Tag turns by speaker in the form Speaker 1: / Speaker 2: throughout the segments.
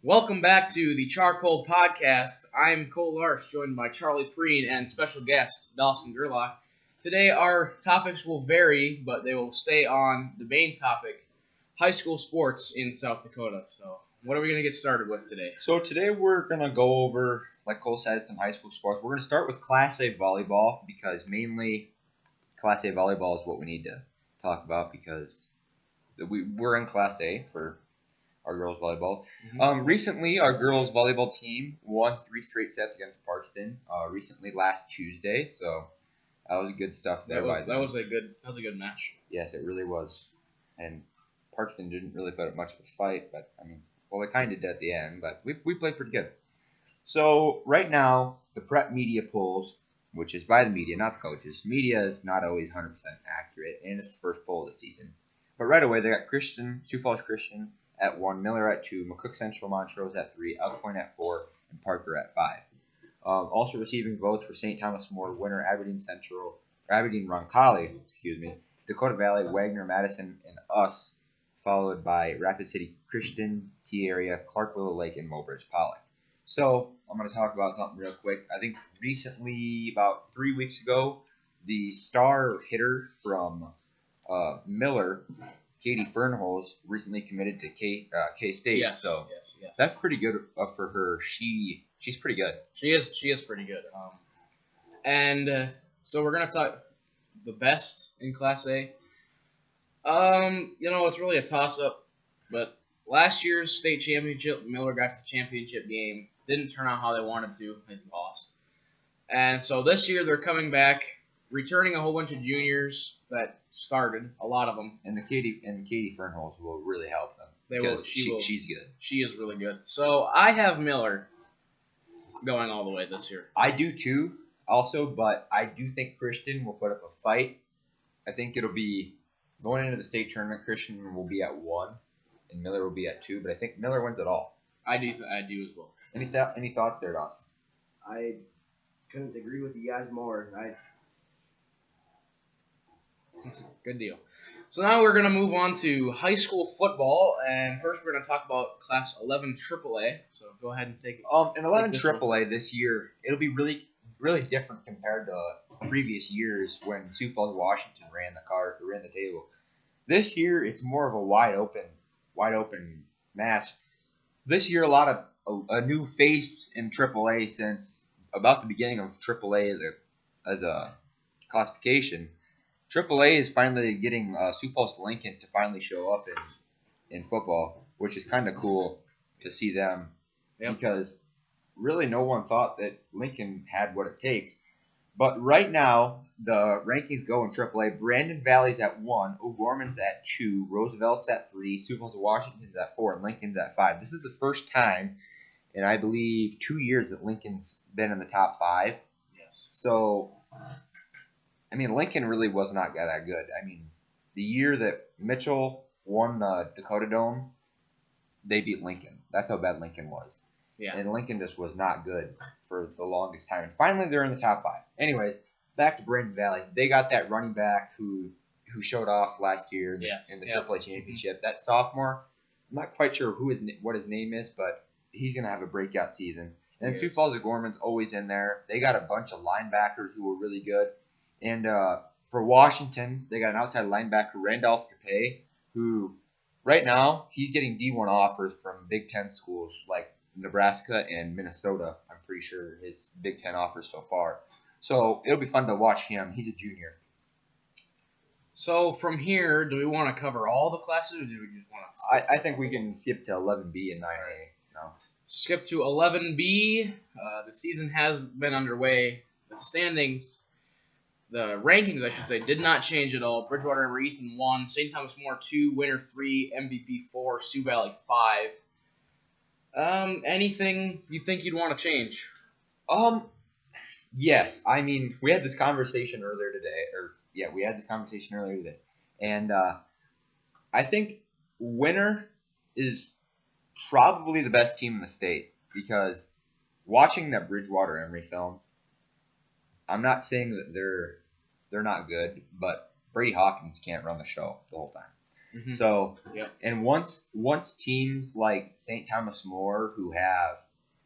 Speaker 1: Welcome back to the CharCole podcast. I'm Cole Larsch, joined by Charlie Prien and special guest Dawson Gerlach. Today our topics will vary, but they will stay on the main topic, high school sports in South Dakota. So what are we going to get started with today?
Speaker 2: So today we're going to go over, like Cole said, some high school sports. We're going to start with Class A volleyball because mainly Class A volleyball is what we need to talk about because we're in Class A for our girls volleyball. Recently, our girls volleyball team won 3 straight sets against Parkston. Last Tuesday, so that was good stuff there.
Speaker 1: That was a good match.
Speaker 2: Yes, it really was. And Parkston didn't really put up much of a fight, but they kind of did at the end. But we played pretty good. So right now, the prep media polls, which is by the media, not the coaches. Media is not always 100% accurate, and it's the first poll of the season. But right away, they got Sioux Falls Christian at 1, Miller at 2, McCook Central Montrose at 3, Elk at 4, and Parker at 5. Also receiving votes for St. Thomas More, Winter, Aberdeen Roncalli, Dakota Valley, Wagner, Madison, and us, followed by Rapid City Christian, T Area, Clark Willow Lake, and Mobridge Pollock. So I'm going to talk about something real quick. I think recently, about 3 weeks ago, the star hitter from Miller, Katie Fernholz, recently committed to K-State.
Speaker 1: Yes.
Speaker 2: That's pretty good for her. She's pretty good.
Speaker 1: She is pretty good. So we're gonna talk the best in Class A. It's really a toss-up, but last year's state championship, Miller got to the championship game. Didn't turn out how they wanted to. They lost. And so this year they're coming back, returning a whole bunch of juniors that started, a lot of them.
Speaker 2: And the Katie Fernholz will really help them. She's good.
Speaker 1: She is really good. So I have Miller going all the way this year.
Speaker 2: I do too, also, but I do think Christian will put up a fight. I think it'll be going into the state tournament. Christian will be at 1, and Miller will be at 2. But I think Miller wins it all.
Speaker 1: I do as well.
Speaker 2: Any thoughts there, Dawson?
Speaker 3: I couldn't agree with you guys more.
Speaker 1: That's a good deal. So now we're going to move on to high school football, and first we're going to talk about Class 11 AAA. So go ahead and take it.
Speaker 2: In 11 AAA this year, it'll be really, really different compared to previous years when Sioux Falls, Washington ran the table. This year, it's more of a wide open match. This year, a new face in AAA since about the beginning of AAA as a classification. AAA is finally getting Sioux Falls Lincoln to finally show up in football, which is kind of cool to see them.
Speaker 1: Yep.
Speaker 2: Because really no one thought that Lincoln had what it takes. But right now, the rankings go in AAA. Brandon Valley's at 1, O'Gorman's at 2, Roosevelt's at 3, Sioux Falls Washington's at 4, and Lincoln's at 5. This is the first time in, I believe, 2 years that Lincoln's been in the top 5.
Speaker 1: Yes.
Speaker 2: So Lincoln really was not that good. The year that Mitchell won the Dakota Dome, they beat Lincoln. That's how bad Lincoln was.
Speaker 1: Yeah.
Speaker 2: And Lincoln just was not good for the longest time. And finally, they're in the top 5. Anyways, back to Brandon Valley. They got that running back who showed off last year in the AAA championship. That sophomore, I'm not quite sure what his name is, but he's going to have a breakout season. And Sioux Falls O'Gorman's always in there. They got a bunch of linebackers who were really good. And for Washington, they got an outside linebacker, Randolph Capay, who right now he's getting D1 offers from Big Ten schools like Nebraska and Minnesota. I'm pretty sure his Big Ten offers so far. So it'll be fun to watch him. He's a junior.
Speaker 1: So from here, do we want to cover all the classes, or do we just want to
Speaker 2: I think we can skip to 11B and 9A now.
Speaker 1: Skip to 11B. The season has been underway. The standings, the rankings, I should say, did not change at all. Bridgewater and Ethan 1, St. Thomas More 2, Winter 3, MVP 4, Sioux Valley 5. Anything you think you'd want to change?
Speaker 2: Yes. We had this conversation earlier today. And I think Winter is probably the best team in the state because watching that Bridgewater Emory film, I'm not saying that they're not good, but Brady Hawkins can't run the show the whole time.
Speaker 1: Mhm.
Speaker 2: So,
Speaker 1: Yep.
Speaker 2: and once teams like St. Thomas More, who have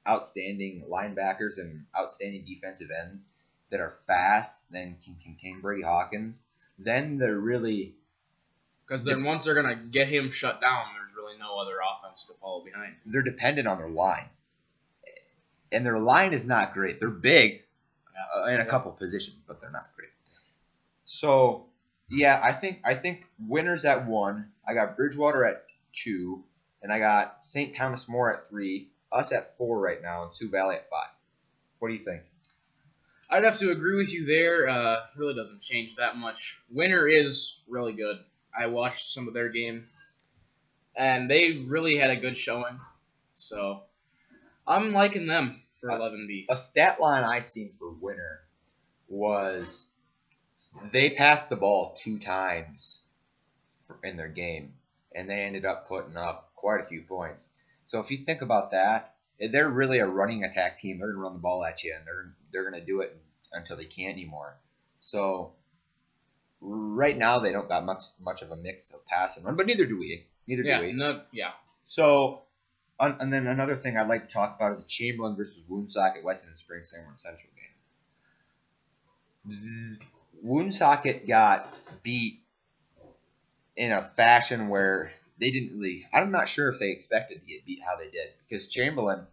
Speaker 2: outstanding linebackers and outstanding defensive ends that are fast, then can contain Brady Hawkins, then they're really
Speaker 1: Because then once they're gonna get him shut down, there's really no other offense to follow behind.
Speaker 2: they're dependent on their line, and their line is not great. They're big in a couple positions, but they're not great. So, yeah, I think winners at 1. I got Bridgewater at 2, and I got St. Thomas More at 3, us at 4 right now, and Sioux Valley at 5. What do you think?
Speaker 1: I'd have to agree with you there. Really doesn't change that much. Winter is really good. I watched some of their game, and they really had a good showing. So I'm liking them for 11B.
Speaker 2: A stat line I seen for winner was they passed the ball 2 times in their game, and they ended up putting up quite a few points. So if you think about that, they're really a running attack team. They're going to run the ball at you, and they're going to do it until they can't anymore. So right now they don't got much of a mix of pass and run, but neither do we. Do we.
Speaker 1: No, yeah.
Speaker 2: So, and then another thing I'd like to talk about is the Chamberlain versus Woonsocket Western and Spring Summer Central game. Woonsocket got beat in a fashion where they didn't really. I'm not sure if they expected to get beat how they did, because Chamberlain,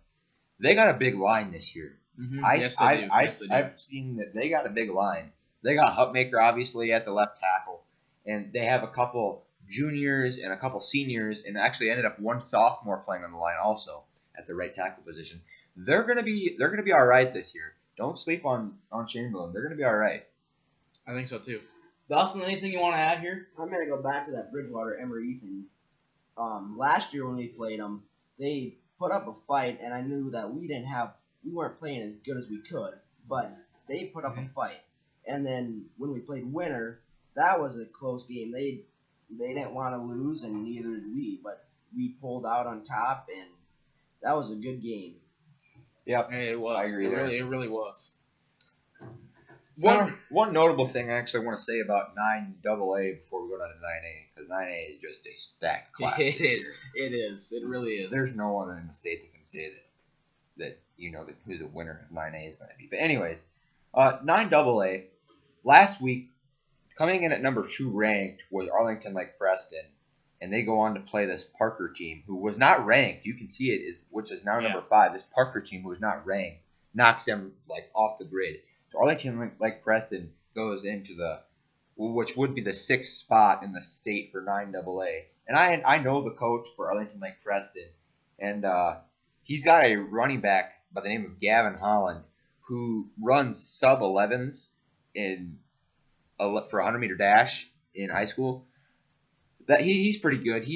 Speaker 2: they got a big line this year.
Speaker 1: Mm-hmm. Yes, they do.
Speaker 2: I've seen that they got a big line. They got Hupmaker obviously at the left tackle, and they have a couple juniors and a couple seniors, and actually ended up one sophomore playing on the line also at the right tackle position. They're gonna be all right this year. Don't sleep on Chamberlain. They're gonna be all right.
Speaker 1: I think so too. Dawson, anything you want to add here?
Speaker 3: I'm gonna go back to that Bridgewater Emory thing. Last year when we played them, they put up a fight, and I knew that we weren't playing as good as we could, but they put up a fight. And then when we played Winter, that was a close game. They didn't want to lose, and neither did we, but we pulled out on top, and that was a good game.
Speaker 2: Yep,
Speaker 1: it was.
Speaker 2: I agree there.
Speaker 1: It really was.
Speaker 2: One notable thing I actually want to say about 9AA before we go down to 9A, because 9A is just a stacked class.
Speaker 1: It is. It is. It really is.
Speaker 2: There's no one in the state that can say that who the winner of 9A is going to be. But anyways, 9AA, last week, coming in at number 2 ranked was Arlington Lake Preston, and they go on to play this Parker team who was not ranked. You can see it, which is now number 5. This Parker team who was not ranked knocks them off the grid. So Arlington Lake Preston goes into which would be the 6th spot in the state for 9AA. And I know the coach for Arlington Lake Preston, and he's got a running back by the name of Gavin Holland who runs sub-11s for a 100-meter dash in high school. That he's pretty good.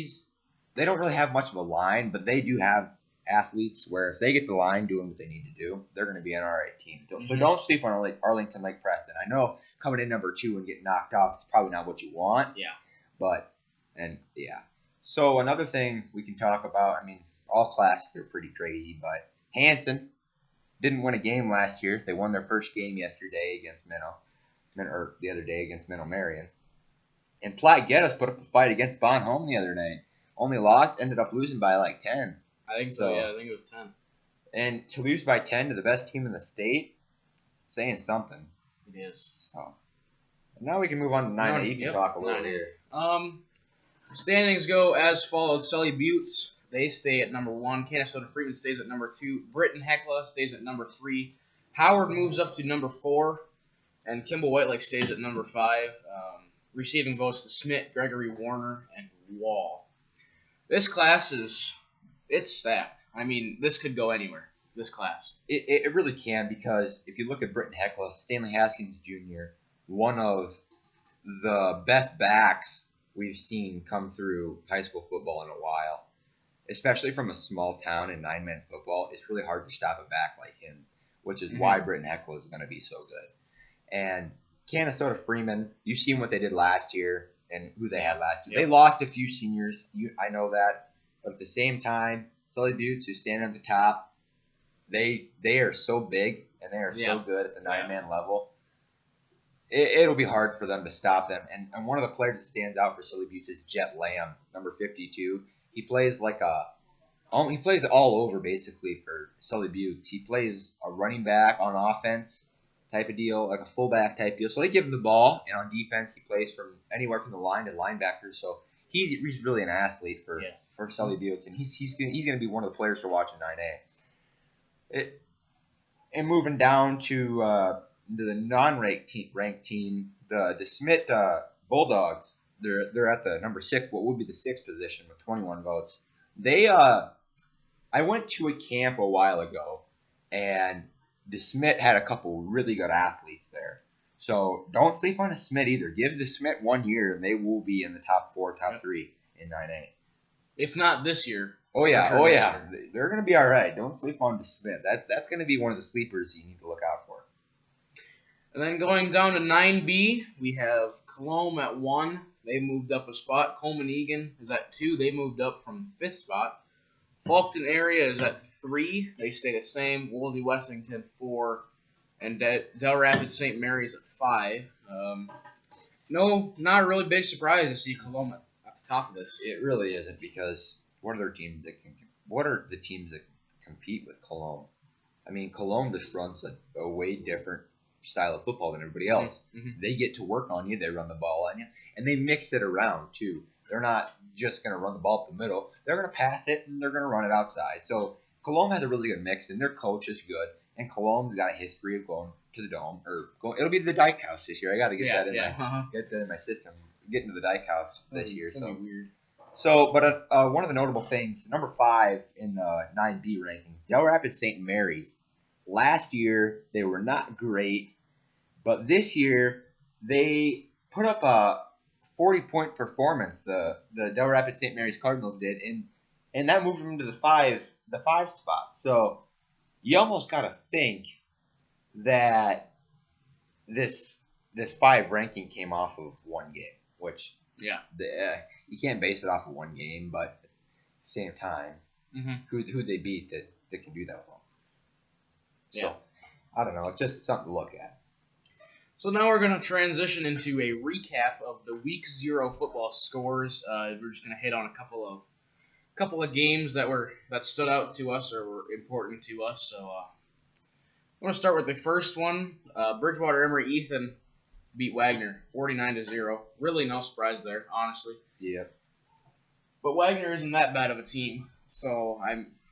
Speaker 2: They don't really have much of a line, but they do have athletes where if they get the line doing what they need to do, they're going to be an all right team. So don't sleep on Arlington Lake Preston. I know coming in number 2 and getting knocked off is probably not what you want.
Speaker 1: Yeah.
Speaker 2: So another thing we can talk about, all classes are pretty crazy, but Hanson didn't win a game last year. They won their first game yesterday against or the other day against Minnow Marion. And Platte Geddes put up a fight against Bon Home the other night. Only lost, ended up losing by 10.
Speaker 1: I think so, yeah. I think it was 10.
Speaker 2: And to lose by 10 to the best team in the state, saying something.
Speaker 1: It is.
Speaker 2: So now we can move on to 9A. You can talk a little here.
Speaker 1: Standings go as follows. Sully Buttes, they stay at number 1. Canastota Freeman stays at number 2. Britton Hecla stays at number 3. Howard moves up to number 4. And Kimball White Lake stays at number 5. Receiving votes to Smith, Gregory Warner, and Wall. This class it's stacked. This could go anywhere, this class.
Speaker 2: It really can, because if you look at Britton Hecla, Stanley Haskins Jr., one of the best backs we've seen come through high school football in a while, especially from a small town in 9-man football. It's really hard to stop a back like him, which is why Britton Hecla is going to be so good. And Canastota Freeman, you've seen what they did last year and who they had last year. They lost a few seniors. I know that. But at the same time, Sully Buttes, who stand at the top, they are so big and they are so good at the 9-man level. it'll be hard for them to stop them. And one of the players that stands out for Silly Butte is Jet Lamb, number 52. He plays he plays all over basically for Sully Butte. He plays a running back on offense type of deal, like a fullback type deal. So they give him the ball, and on defense he plays from anywhere from the line to linebacker. So he's really an athlete for Sully Butte, and he's going to be one of the players to watch in 9A. And moving down to the non-ranked team, the Smith Bulldogs. They're at the number 6, what would be the 6th position with 21 votes. I went to a camp a while ago, and the Smith had a couple really good athletes there. So don't sleep on the Smith either. Give the Smith 1 year, and they will be in the top 4, top 3 in 9A.
Speaker 1: If not this year.
Speaker 2: Oh yeah, they're going to be all right. Don't sleep on the Smith. That's going to be one of the sleepers you need to look out for.
Speaker 1: And then going down to 9B, we have Cologne at 1. They moved up a spot. Coleman Egan is at 2. They moved up from 5th spot. Faulkton area is at 3. They stay the same. Woolsey Wessington 4. And Del Rapids St. Mary's at 5. No, not a really big surprise to see Cologne at the top of this.
Speaker 2: It really isn't, because what are the teams that compete with Cologne? I mean, Cologne just runs a way different style of football than everybody else.
Speaker 1: Mm-hmm.
Speaker 2: They get to work on you. They run the ball on you, and they mix it around too. They're not just going to run the ball up the middle. They're going to pass it, and they're going to run it outside. So Cologne has a really good mix, and their coach is good. And Cologne's got a history of going to the Dome, it'll be the Dyke House this year. I got to get that in my system. Getting to the Dyke House this year. So
Speaker 1: weird.
Speaker 2: So, but one of the notable things, number 5 in the 9B rankings, Del Rapids St. Mary's. Last year they were not great, but this year they put up a 40-point performance. The Del Rapids St. Mary's Cardinals did, and that moved them to the 5 spot. So you almost got to think that this 5 ranking came off of one game, which you can't base it off of one game, but at the same time, who they beat that can do that well. So I don't know. It's just something to look at.
Speaker 1: So now we're going to transition into a recap of the Week 0 football scores. We're just going to hit on a couple of games that stood out to us or were important to us. So I'm going to start with the first one. Bridgewater Emory Ethan beat Wagner 49-0. Really no surprise there, honestly.
Speaker 2: Yeah.
Speaker 1: But Wagner isn't that bad of a team, so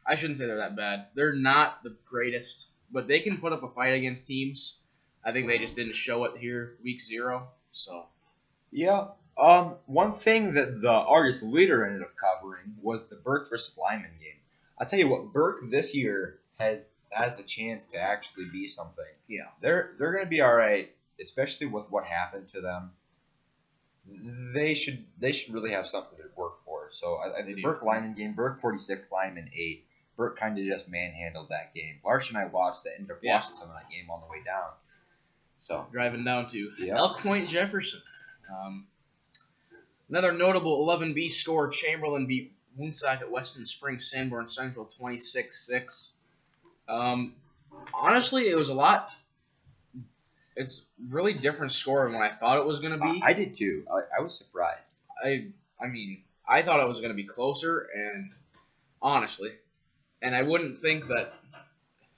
Speaker 1: I shouldn't say they're that bad. They're not the greatest, but they can put up a fight against teams. I think they just didn't show it here Week 0. So.
Speaker 2: Yeah. One thing that the Argus Leader ended up covering was the Burke versus Lyman game. I'll tell you what, Burke this year has the chance to actually be something.
Speaker 1: Yeah.
Speaker 2: They're going to be all right, especially with what happened to them. They should really have something to work for. So I think Burke Lyman game, Burke 46, Lyman 8. Burke kind of just manhandled that game. Larsch and I ended up watching some of that game on the way down. So
Speaker 1: driving down to Elk Point Jefferson. Another notable 11B score, Chamberlain beat Woonsocket at Weston Springs Sanborn Central 26-6. Honestly, it was it's really different score than what I thought it was going to be.
Speaker 2: I did too. I was surprised.
Speaker 1: I mean, I thought it was going to be closer, and honestly, and I wouldn't think that.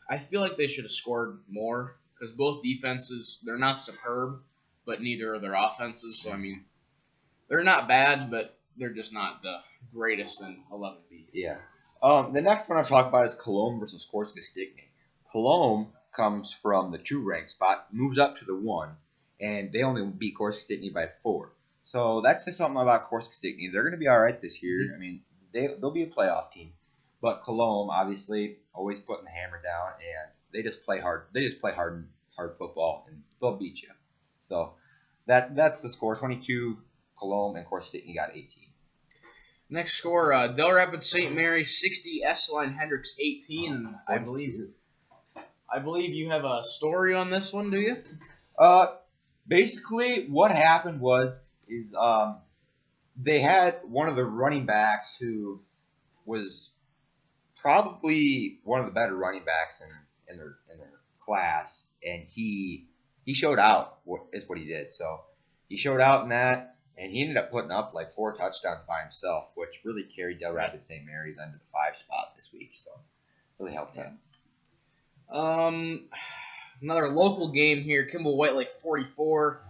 Speaker 1: I feel like they should have scored more because both defenses, they're not superb, but neither are their offenses. So I mean, they're not bad, but they're just not the greatest in 11B.
Speaker 2: Yeah. The next one I'll talk about is Cologne versus Corsica Stickney. Cologne comes from the 2 ranked spot, moves up to the 1, and they only beat Corsica Stickney by 4. So that's just something about Corsica Stickney. They're going to be all right this year. I mean, they'll be a playoff team. But Cologne, obviously, always putting the hammer down, and they just play hard. They just play hard football, and they'll beat you. So that's the score. 22 Cologne, and Corsica Stickney got 18.
Speaker 1: Next score, Del Rapids St. Mary 60, Esseline Hendricks 18. I believe you have a story on this one, do you?
Speaker 2: Basically, what happened is they had one of the running backs who was probably one of the better running backs in their class, and he he showed out. Is what he did. So he showed out in that, and he ended up putting up like 4 touchdowns by himself, which really carried Del Rapids St. Mary's under the 5 spot this week. So really helped them.
Speaker 1: Another local game here. Kimball White Lake 44.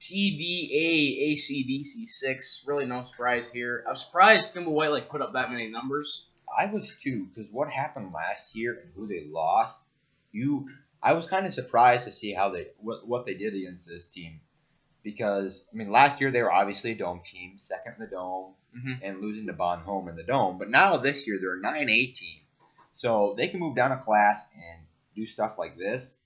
Speaker 1: TDA ACDC 6. Really no surprise here. I'm surprised Kimball White Lake put up that many numbers.
Speaker 2: I was too, because what happened last year and who they lost, I was kind of surprised to see how what they did against this team. Because, I mean, last year they were obviously a dome team, second in the dome, and losing to Bon home in the dome. But now this year they're a 9A team. So they can move down a class and do stuff like this.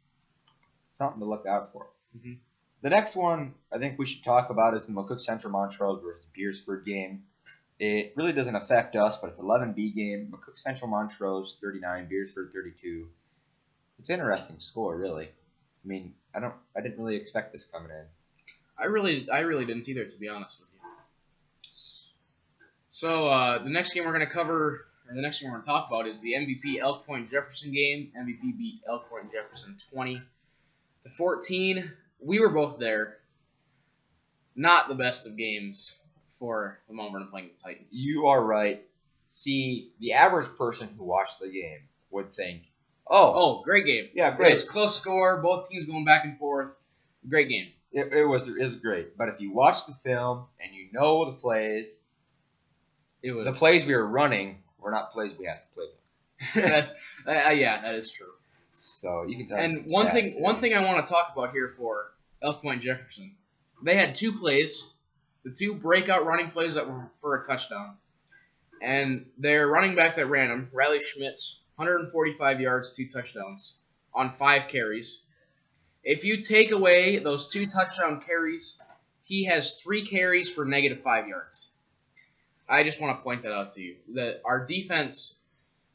Speaker 2: It's something to look out for.
Speaker 1: Mm-hmm.
Speaker 2: The next one I think we should talk about is the McCook Central Montrose versus Beersford game. It really doesn't affect us, but it's 11B game. McCook Central Montrose 39, Beersford 32. It's an interesting score, really. I mean, I didn't really expect this coming in.
Speaker 1: I really didn't either, to be honest with you. So the next game we're going to cover, or the next game we're going to talk about, is the MVP Elk Point Jefferson game. MVP beat Elk Point Jefferson 20-14. We were both there. Not the best of games for the Mount Vernon playing the Titans.
Speaker 2: You are right. See, the average person who watched the game would think, oh,
Speaker 1: great game.
Speaker 2: Yeah, great.
Speaker 1: It was a close score. Both teams going back and forth. Great game.
Speaker 2: It was great. But if you watch the film and you know the plays, the plays we were running were not plays we had to play.
Speaker 1: Yeah, that is true.
Speaker 2: So you can tell.
Speaker 1: And one thing I want to talk about here for Elk Point Jefferson, they had 2 plays, the 2 breakout running plays that were for a touchdown, and their running back that ran them, Riley Schmitz, 145 yards, 2 touchdowns on 5 carries. If you take away those 2 touchdown carries, he has 3 carries for -5 yards. I just want to point that out to you. That our defense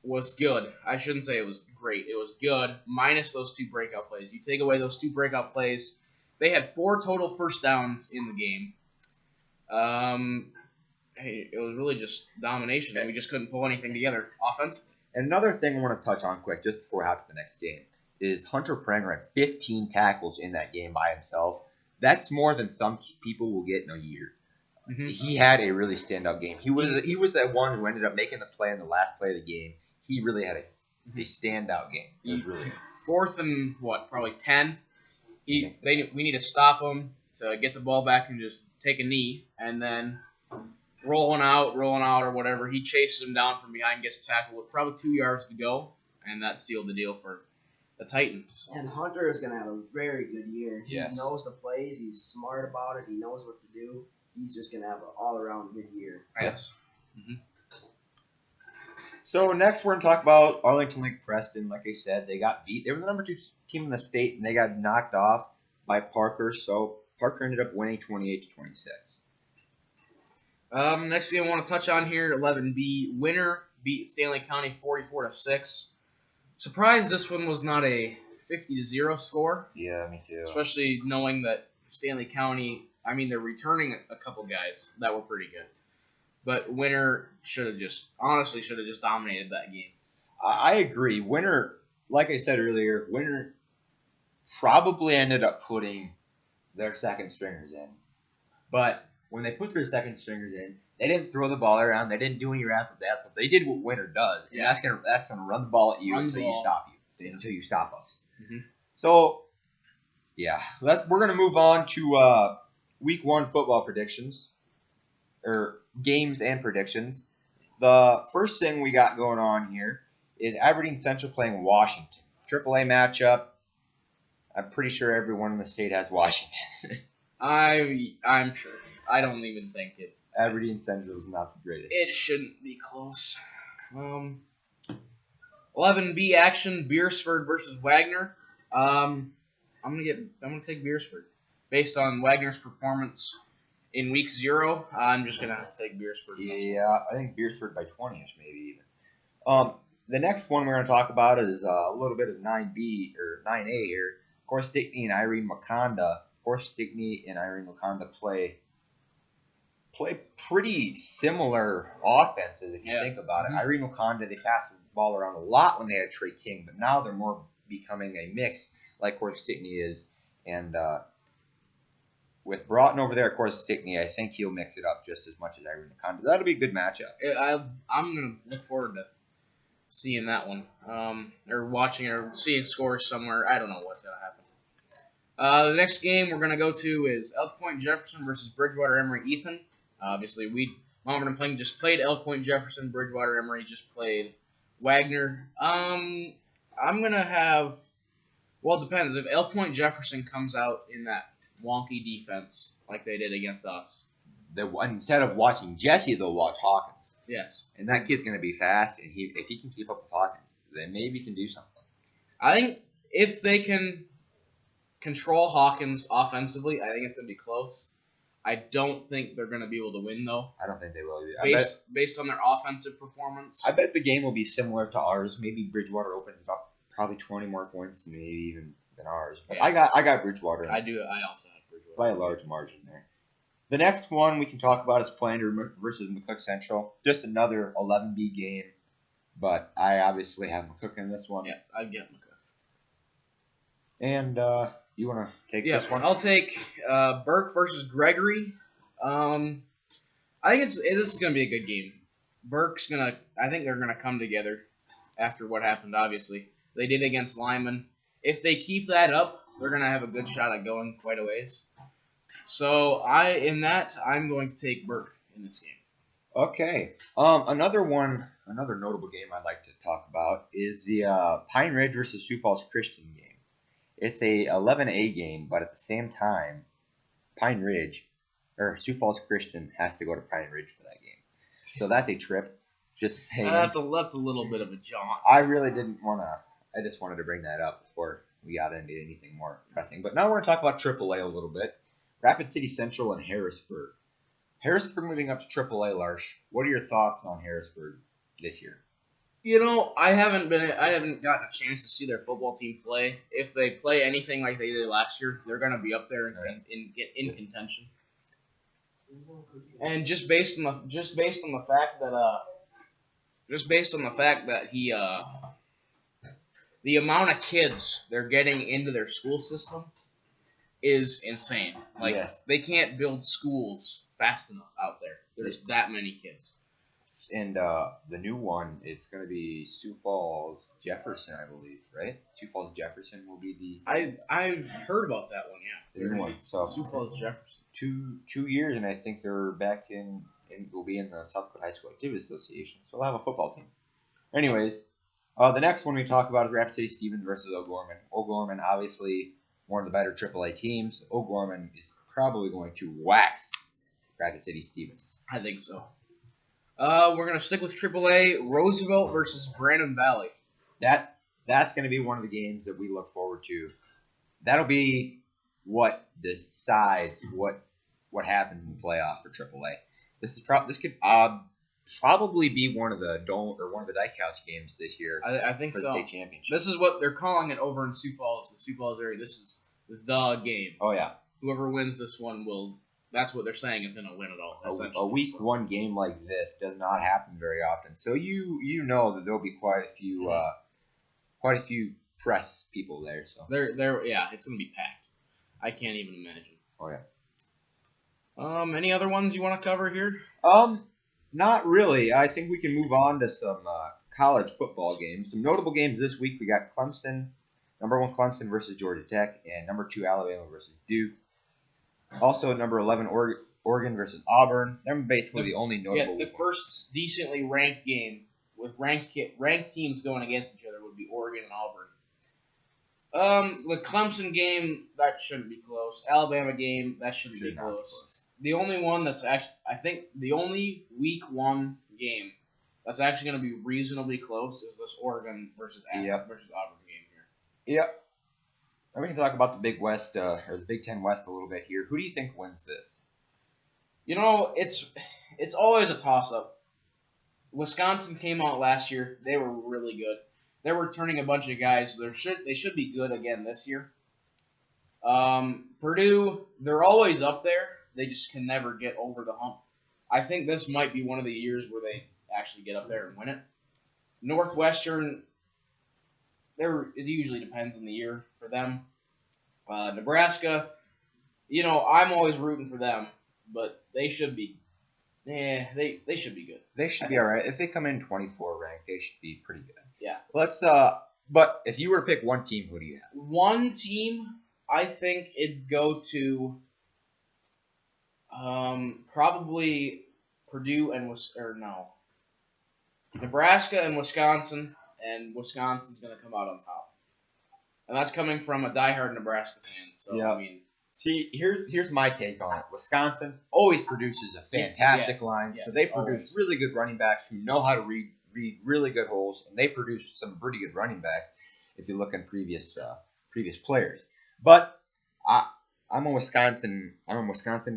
Speaker 1: was good. I shouldn't say it was great. It was good, minus those 2 breakout plays. You take away those 2 breakout plays, they had 4 total first downs in the game. It was really just domination, and we just couldn't pull anything together offensively.
Speaker 2: And another thing I want to touch on quick, just before we hop to the next game, is Hunter Pranger had 15 tackles in that game by himself. That's more than some people will get in a year. Mm-hmm. He had a really standout game. He was that one who ended up making the play in the last play of the game. He really had a standout game. It was really
Speaker 1: 4th and probably 10. We need to stop him to get the ball back and just take a knee, and then rolling out or whatever. He chases him down from behind, gets tackled with probably 2 yards to go, and that sealed the deal for the Titans.
Speaker 3: And Hunter is going to have a very good year.
Speaker 2: Yes.
Speaker 3: He knows the plays. He's smart about it. He knows what to do. He's just going to have an all-around good year.
Speaker 1: Yes.
Speaker 2: Mm-hmm. So next we're going to talk about Arlington Lake Preston. Like I said, they got beat. They were the number 2 team in the state, and they got knocked off by Parker. So Parker ended up winning 28-26.
Speaker 1: Next game I want to touch on here, 11B. Winner beat Stanley County 44-6. Surprised this one was not a 50-0 score.
Speaker 2: Yeah, me too.
Speaker 1: Especially knowing that Stanley County, they're returning a couple guys that were pretty good. But Winner should have just dominated that game.
Speaker 2: I agree. Winner, like I said earlier, Winner probably ended up putting their second stringers in. But when they put their second stringers in, they didn't throw the ball around. They didn't do any razzle dazzle. They did what Winner does. And that's gonna run the ball at you until you stop us.
Speaker 1: Mm-hmm.
Speaker 2: So, yeah, we're gonna move on to Week 1 football predictions, or games and predictions. The first thing we got going on here is Aberdeen Central playing Washington. AAA matchup. I'm pretty sure everyone in the state has Washington.
Speaker 1: I'm sure. I don't even think it.
Speaker 2: Aberdeen Central is not the greatest.
Speaker 1: It shouldn't be close. 11B action, Beersford versus Wagner. I'm gonna take Beersford based on Wagner's performance in week 0. I'm just gonna have to take Beersford.
Speaker 2: Yeah, I think Beersford by 20ish, maybe even. The next one we're gonna talk about is a little bit of 9B or 9A here. Of course, Stickney and Irene Makanda. Of course, Stickney and Irene Makanda play pretty similar offenses if you think about it. Irene Wakanda, they passed the ball around a lot when they had Trey King, but now they're more becoming a mix like Court Stickney is. And with Broughton over there, of course, Stickney, I think he'll mix it up just as much as Irene Condon. That'll be a good matchup.
Speaker 1: I'm gonna look forward to seeing that one, or watching or seeing scores somewhere. I don't know what's gonna happen. The next game we're gonna go to is Elk Point Jefferson versus Bridgewater Emory Ethan. Obviously, Mom and Playing just played Elk Point Jefferson. Bridgewater Emory just played Wagner. I'm gonna have. Well, it depends. If Elk Point Jefferson comes out in that wonky defense like they did against us,
Speaker 2: Instead of watching Jesse, they'll watch Hawkins.
Speaker 1: yes,
Speaker 2: And that kid's going to be fast, and if he can keep up with Hawkins, then maybe he can do something.
Speaker 1: I think if they can control Hawkins offensively, I think it's gonna be close. I don't think they're gonna be able to win though.
Speaker 2: I don't think they will either.
Speaker 1: Based on their offensive performance.
Speaker 2: I bet the game will be similar to ours. Maybe Bridgewater opens up probably 20 more points, maybe even than ours. But
Speaker 1: Yeah.
Speaker 2: I got Bridgewater.
Speaker 1: I do. I also have Bridgewater
Speaker 2: By a large margin there. The next one we can talk about is Flanders versus McCook Central. Just another 11B game, but I obviously have McCook in this one.
Speaker 1: Yeah, I get McCook.
Speaker 2: And you want to take this one?
Speaker 1: I'll take Burke versus Gregory. I think this is gonna be a good game. I think they're gonna come together after what happened. Obviously, they did against Lyman. If they keep that up, they're gonna have a good shot at going quite a ways. So I'm going to take Burke in this game.
Speaker 2: Okay. Another notable game I'd like to talk about is the Pine Ridge versus Sioux Falls Christian game. It's a 11A game, but at the same time, Sioux Falls Christian has to go to Pine Ridge for that game. So that's a trip. Just saying.
Speaker 1: That's a little bit of a jaunt.
Speaker 2: I really didn't want to. I just wanted to bring that up before we got into anything more pressing. But now we're going to talk about AAA a little bit. Rapid City Central and Harrisburg. Harrisburg moving up to AAA, Larsch. What are your thoughts on Harrisburg this year?
Speaker 1: You know, I haven't gotten a chance to see their football team play. If they play anything like they did last year, they're going to be up there in contention. And just based on the fact that the amount of kids they're getting into their school system is insane. Like,
Speaker 2: yes.
Speaker 1: They can't build schools fast enough out there. There's that many kids.
Speaker 2: And the new one, it's going to be Sioux Falls Jefferson, I believe, right? Sioux Falls Jefferson will be the...
Speaker 1: I've heard about that one, yeah.
Speaker 2: The new one. So
Speaker 1: Sioux Falls Jefferson.
Speaker 2: 2 years, and I think they're back will be in the South Dakota High School Activities Association, so they'll have a football team. Anyways, the next one we talk about is Rapid City Stevens versus O'Gorman. O'Gorman, obviously, one of the better AAA teams. O'Gorman is probably going to wax Rapid City Stevens.
Speaker 1: I think so. We're going to stick with AAA, Roosevelt versus Brandon Valley.
Speaker 2: That's going to be one of the games that we look forward to. That'll be what decides what happens in the playoff for AAA. This could probably be one of the Dyke House games this year.
Speaker 1: I think
Speaker 2: for
Speaker 1: so.
Speaker 2: The state championship.
Speaker 1: This is what they're calling it over in Sioux Falls, the Sioux Falls area. This is the game.
Speaker 2: Oh yeah.
Speaker 1: Whoever wins this one will. That's what they're saying is going to win it all.
Speaker 2: A week one game like this does not happen very often, so you know that there'll be quite a few press people there. So
Speaker 1: yeah, it's going to be packed. I can't even imagine.
Speaker 2: Oh yeah.
Speaker 1: Any other ones you want to cover here?
Speaker 2: Not really. I think we can move on to some college football games. Some notable games this week. We got Clemson, number 1 Clemson versus Georgia Tech, and number 2 Alabama versus Duke. Also, number 11 Oregon versus Auburn. They're basically the only notable.
Speaker 1: Yeah, the first decently ranked game with ranked teams going against each other would be Oregon and Auburn. The Clemson game, that shouldn't be close. Alabama game, that shouldn't be close. The only one that's actually, I think, the only week 1 game that's actually going to be reasonably close is this Oregon versus Auburn game here.
Speaker 2: Yep. And we can talk about the Big West, or the Big Ten West a little bit here. Who do you think wins this?
Speaker 1: You know, it's always a toss-up. Wisconsin came out last year. They were really good. They're returning a bunch of guys. They should be good again this year. Purdue, they're always up there. They just can never get over the hump. I think this might be one of the years where they actually get up there and win it. Northwestern, it usually depends on the year for them. Nebraska, I'm always rooting for them, but they should be. They should be good.
Speaker 2: They should be all right. If they come in 24 ranked, they should be pretty good.
Speaker 1: Yeah.
Speaker 2: But if you were to pick one team, who do you have?
Speaker 1: One team, I think it'd go to probably Purdue and Nebraska and Wisconsin, and Wisconsin's going to come out on top. And that's coming from a diehard Nebraska fan. So
Speaker 2: Yeah.
Speaker 1: I mean,
Speaker 2: See, here's my take on it. Wisconsin always produces a fantastic line, so they produce
Speaker 1: always.
Speaker 2: really good running backs who know how to read really good holes, and they produce some pretty good running backs if you look at previous players. But I'm a Wisconsin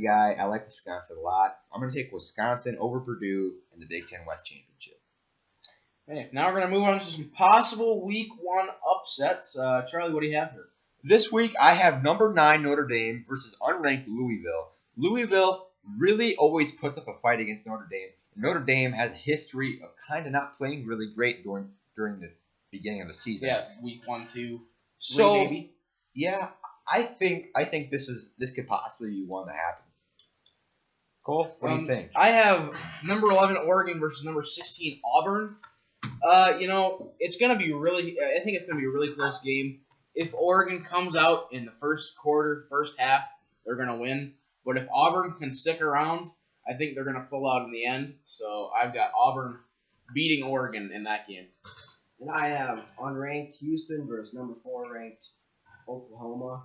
Speaker 2: guy. I like Wisconsin a lot. I'm going to take Wisconsin over Purdue in the Big Ten West Championship.
Speaker 1: Okay, now we're going to move on to some possible Week 1 upsets. Charlie, what do you have here?
Speaker 2: This week, I have number 9 Notre Dame versus unranked Louisville. Louisville really always puts up a fight against Notre Dame. Notre Dame has a history of kind of not playing really great during the beginning of the season.
Speaker 1: Yeah, Week 1, 2, 3,
Speaker 2: So,
Speaker 1: maybe.
Speaker 2: yeah, I think this could possibly be one that happens. Cole, what do you think?
Speaker 1: I have number 11 Oregon versus number 16 Auburn. It's going to be I think it's going to be a really close game. If Oregon comes out in the first quarter, first half, they're going to win. But if Auburn can stick around, I think they're going to pull out in the end. So I've got Auburn beating Oregon in that game.
Speaker 3: And I have unranked Houston versus number 4 ranked Oklahoma.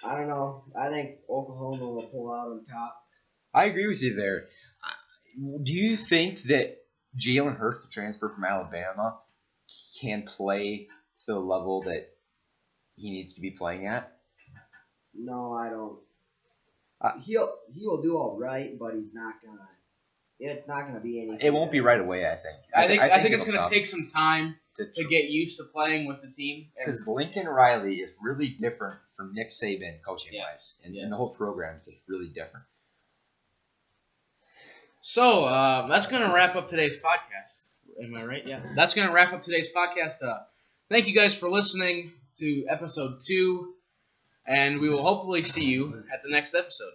Speaker 3: I don't know. I think Oklahoma will pull out on top.
Speaker 2: I agree with you there. Do you think that Jalen Hurts, the transfer from Alabama, can play to the level that he needs to be playing at?
Speaker 3: No, I don't. He will do all right, but he's not gonna. It's not gonna be anything.
Speaker 2: It won't be right away. I think.
Speaker 1: I think it's going to take some time
Speaker 2: to
Speaker 1: get used to playing with the team.
Speaker 2: Because Lincoln Riley is really different from Nick Saban coaching wise, and the whole program is just really different.
Speaker 1: So that's going to wrap up today's podcast. Am I right? Yeah. That's going to wrap up today's podcast. Thank you guys for listening to episode 2, and we will hopefully see you at the next episode.